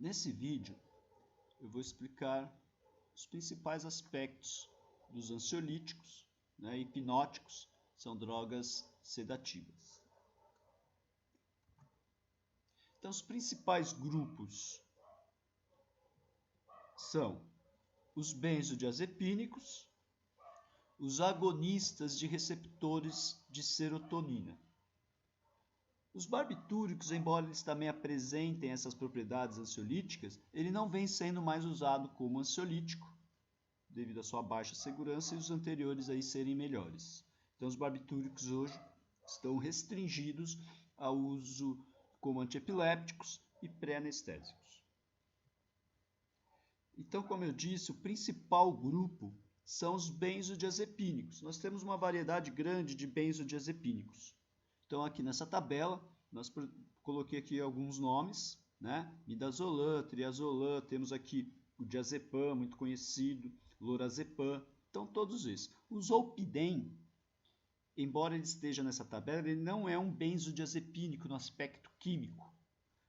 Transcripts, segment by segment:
Nesse vídeo, eu vou explicar os principais aspectos dos ansiolíticos, hipnóticos, são drogas sedativas. Então, os principais grupos são os benzodiazepínicos, os agonistas de receptores de serotonina. Os barbitúricos, embora eles também apresentem essas propriedades ansiolíticas, ele não vem sendo mais usado como ansiolítico, devido à sua baixa segurança e os anteriores aí serem melhores. Então, os barbitúricos hoje estão restringidos ao uso como antiepilépticos e pré-anestésicos. Então, como eu disse, o principal grupo são os benzodiazepínicos. Nós temos uma variedade grande de benzodiazepínicos. Então, aqui nessa tabela, coloquei aqui alguns nomes, Midazolam, Triazolam, temos aqui o diazepam, muito conhecido, lorazepam, então todos esses. O zolpidem, embora ele esteja nessa tabela, ele não é um benzodiazepínico no aspecto químico.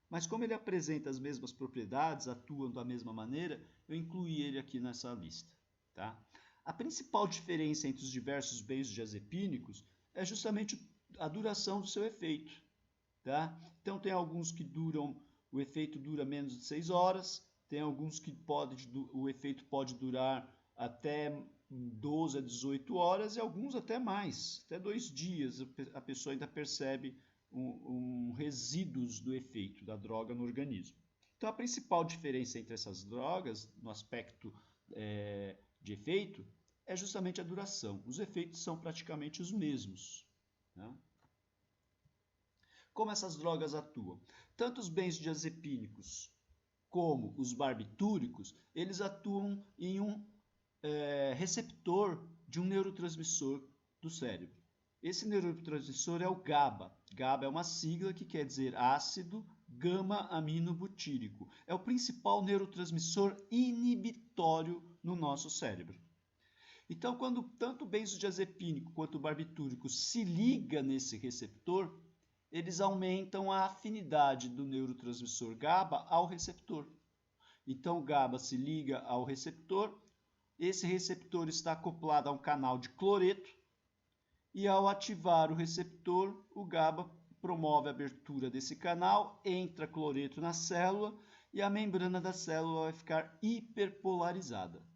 Mas como ele apresenta as mesmas propriedades, atua da mesma maneira, eu incluí ele aqui nessa lista. Tá? A principal diferença entre os diversos benzodiazepínicos é justamente a duração do seu efeito. Tá? Então, tem alguns que o efeito dura menos de 6 horas, tem alguns que o efeito pode durar até 12 a 18 horas e alguns até mais, até 2 dias a pessoa ainda percebe resíduos do efeito da droga no organismo. Então, a principal diferença entre essas drogas, no aspecto de efeito, é justamente a duração. Os efeitos são praticamente os mesmos. Né? Como essas drogas atuam? Tanto os benzodiazepínicos como os barbitúricos, eles atuam em um receptor de um neurotransmissor do cérebro. Esse neurotransmissor é o GABA. GABA é uma sigla que quer dizer ácido gama-aminobutírico. É o principal neurotransmissor inibitório no nosso cérebro. Então, quando tanto o benzodiazepínico quanto o barbitúrico se liga nesse receptor, eles aumentam a afinidade do neurotransmissor GABA ao receptor. Então, o GABA se liga ao receptor, esse receptor está acoplado a um canal de cloreto, e ao ativar o receptor, o GABA promove a abertura desse canal, entra cloreto na célula e a membrana da célula vai ficar hiperpolarizada.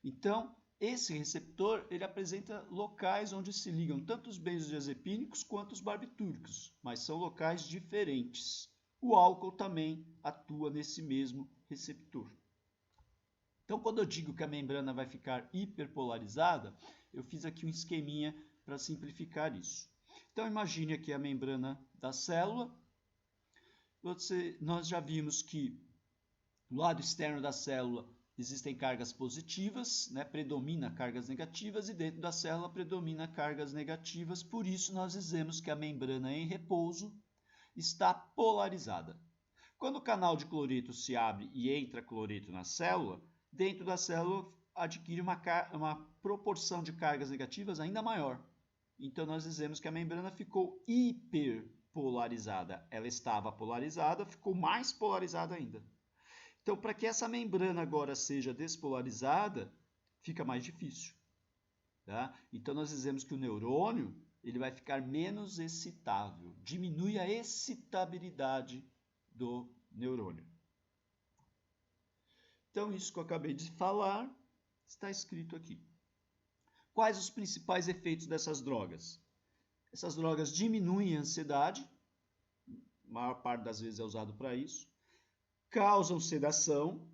Então, esse receptor ele apresenta locais onde se ligam tanto os benzodiazepínicos quanto os barbitúricos, mas são locais diferentes. O álcool também atua nesse mesmo receptor. Então, quando eu digo que a membrana vai ficar hiperpolarizada, eu fiz aqui um esqueminha para simplificar isso. Então, imagine aqui a membrana da célula. Nós já vimos que no lado externo da célula existem cargas positivas, predomina cargas negativas, e dentro da célula predomina cargas negativas. Por isso, nós dizemos que a membrana em repouso está polarizada. Quando o canal de cloreto se abre e entra cloreto na célula, dentro da célula adquire uma proporção de cargas negativas ainda maior. Então, nós dizemos que a membrana ficou hiperpolarizada. Ela estava polarizada, ficou mais polarizada ainda. Então, para que essa membrana agora seja despolarizada, fica mais difícil. Tá? Então, nós dizemos que o neurônio ele vai ficar menos excitável, diminui a excitabilidade do neurônio. Então, isso que eu acabei de falar está escrito aqui. Quais os principais efeitos dessas drogas? Essas drogas diminuem a ansiedade, a maior parte das vezes é usado para isso, causam sedação,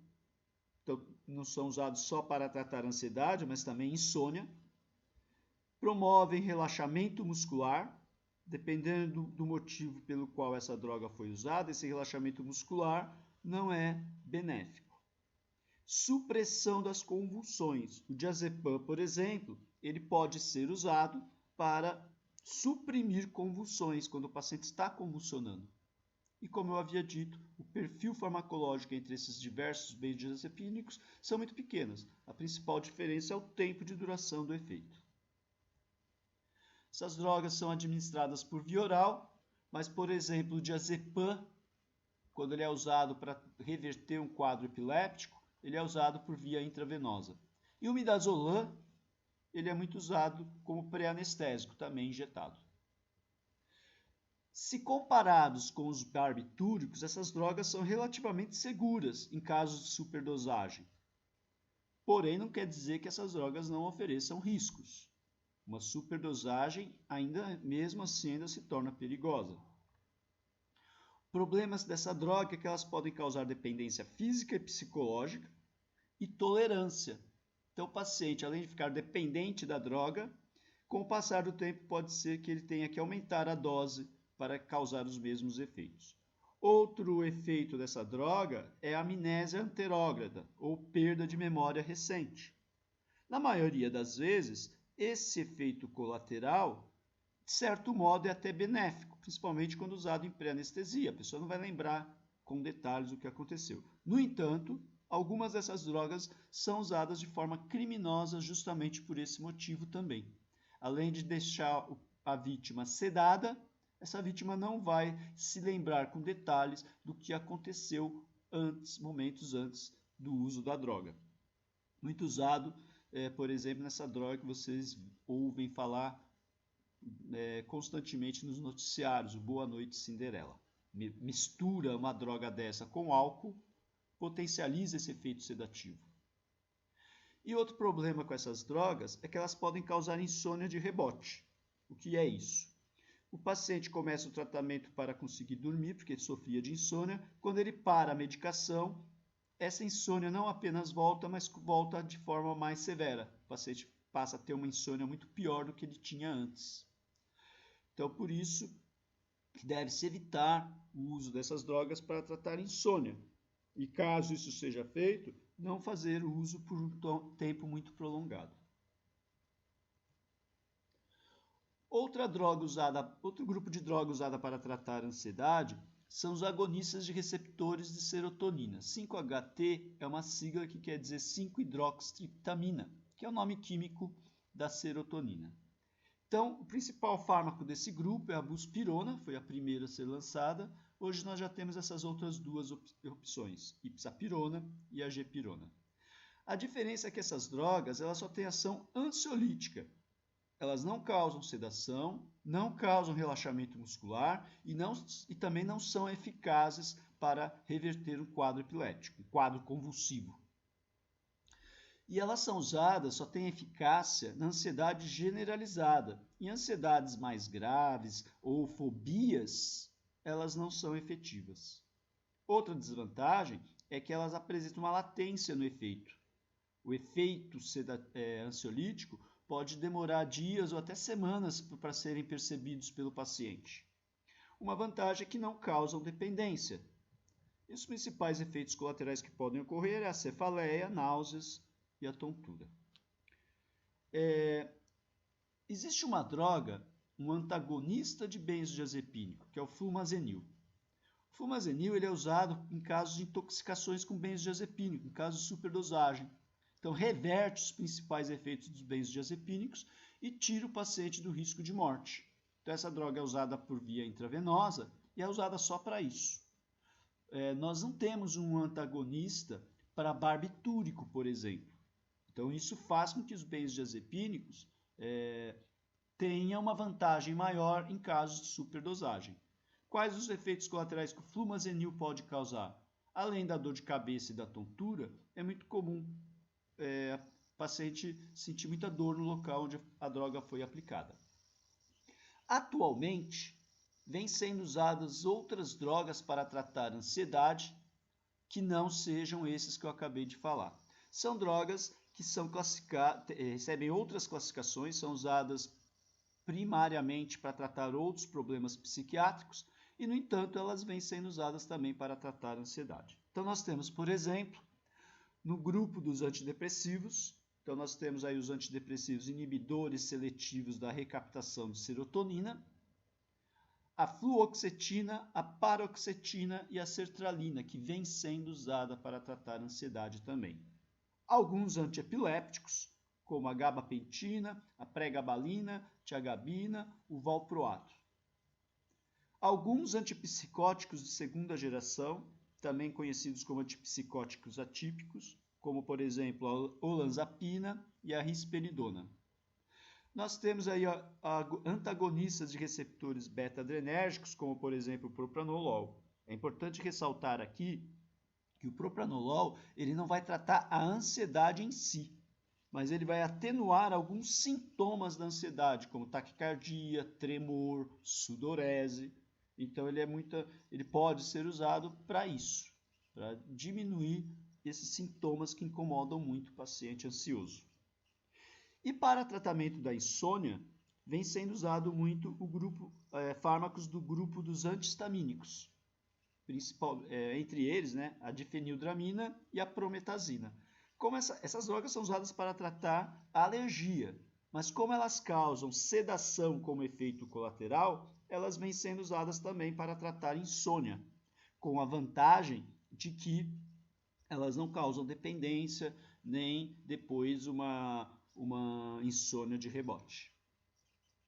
então não são usados só para tratar a ansiedade, mas também insônia, promovem relaxamento muscular, dependendo do motivo pelo qual essa droga foi usada, esse relaxamento muscular não é benéfico. Supressão das convulsões. O diazepam, por exemplo, ele pode ser usado para suprimir convulsões, quando o paciente está convulsionando. E como eu havia dito, o perfil farmacológico entre esses diversos benzodiazepínicos são muito pequenos. A principal diferença é o tempo de duração do efeito. Essas drogas são administradas por via oral, mas, por exemplo, o diazepam quando ele é usado para reverter um quadro epiléptico, ele é usado por via intravenosa. E o midazolam, ele é muito usado como pré-anestésico, também injetado. Se comparados com os barbitúricos, essas drogas são relativamente seguras em casos de superdosagem. Porém, não quer dizer que essas drogas não ofereçam riscos. Uma superdosagem, ainda mesmo assim, ainda se torna perigosa. Problemas dessa droga é que elas podem causar dependência física e psicológica e tolerância. Então, o paciente, além de ficar dependente da droga, com o passar do tempo pode ser que ele tenha que aumentar a dose para causar os mesmos efeitos. Outro efeito dessa droga é a amnésia anterógrada, ou perda de memória recente. Na maioria das vezes, esse efeito colateral, de certo modo, é até benéfico, principalmente quando usado em pré-anestesia. A pessoa não vai lembrar com detalhes o que aconteceu. No entanto, algumas dessas drogas são usadas de forma criminosa justamente por esse motivo também. Além de deixar a vítima sedada, essa vítima não vai se lembrar com detalhes do que aconteceu momentos antes do uso da droga. Muito usado, por exemplo, nessa droga que vocês ouvem falar constantemente nos noticiários, o Boa Noite Cinderela. Mistura uma droga dessa com álcool, potencializa esse efeito sedativo. E outro problema com essas drogas é que elas podem causar insônia de rebote. O que é isso? O paciente começa o tratamento para conseguir dormir, porque ele sofria de insônia. Quando ele para a medicação, essa insônia não apenas volta, mas volta de forma mais severa. O paciente passa a ter uma insônia muito pior do que ele tinha antes. Então, por isso, deve-se evitar o uso dessas drogas para tratar insônia. E caso isso seja feito, não fazer o uso por um tempo muito prolongado. Outro grupo de droga usada para tratar a ansiedade são os agonistas de receptores de serotonina. 5-HT é uma sigla que quer dizer 5-hidroxitriptamina, que é o nome químico da serotonina. Então, o principal fármaco desse grupo é a buspirona, foi a primeira a ser lançada. Hoje nós já temos essas outras duas opções, ipsapirona e a agepirona. A diferença é que essas drogas elas só têm ação ansiolítica. Elas não causam sedação, não causam relaxamento muscular e também não são eficazes para reverter um quadro epilético, um quadro convulsivo. E elas são usadas, só têm eficácia na ansiedade generalizada. Em ansiedades mais graves ou fobias, elas não são efetivas. Outra desvantagem é que elas apresentam uma latência no efeito. O efeito ansiolítico pode demorar dias ou até semanas para serem percebidos pelo paciente. Uma vantagem é que não causam dependência. E os principais efeitos colaterais que podem ocorrer é a cefaleia, náuseas e a tontura. Existe uma droga, um antagonista de benzodiazepínico, que é o flumazenil. O flumazenil ele é usado em casos de intoxicações com benzodiazepínico, em casos de superdosagem. Então, reverte os principais efeitos dos benzodiazepínicos e tira o paciente do risco de morte. Então, essa droga é usada por via intravenosa e é usada só para isso. Nós não temos um antagonista para barbitúrico, por exemplo. Então, isso faz com que os benzodiazepínicos tenham uma vantagem maior em casos de superdosagem. Quais os efeitos colaterais que o flumazenil pode causar? Além da dor de cabeça e da tontura, é muito comum o paciente sentir muita dor no local onde a droga foi aplicada. Atualmente, vêm sendo usadas outras drogas para tratar ansiedade que não sejam esses que eu acabei de falar. São drogas que são recebem outras classificações, são usadas primariamente para tratar outros problemas psiquiátricos e, no entanto, elas vêm sendo usadas também para tratar ansiedade. Então, nós temos, por exemplo, no grupo dos antidepressivos, então nós temos aí os antidepressivos inibidores seletivos da recaptação de serotonina, a fluoxetina, a paroxetina e a sertralina, que vem sendo usada para tratar ansiedade também. Alguns antiepilépticos, como a gabapentina, a pregabalina, tiagabina, o valproato. Alguns antipsicóticos de segunda geração, também conhecidos como antipsicóticos atípicos, como por exemplo a olanzapina e a risperidona. Nós temos aí antagonistas de receptores beta-adrenérgicos, como por exemplo o propranolol. É importante ressaltar aqui que o propranolol ele não vai tratar a ansiedade em si, mas ele vai atenuar alguns sintomas da ansiedade, como taquicardia, tremor, sudorese. Então ele pode ser usado para isso, para diminuir esses sintomas que incomodam muito o paciente ansioso. E para tratamento da insônia, vem sendo usado muito fármacos do grupo dos antihistamínicos, entre eles, né, a difenildramina e a prometazina. Como essas drogas são usadas para tratar a alergia, mas como elas causam sedação como efeito colateral, elas vêm sendo usadas também para tratar insônia, com a vantagem de que elas não causam dependência, nem depois uma insônia de rebote.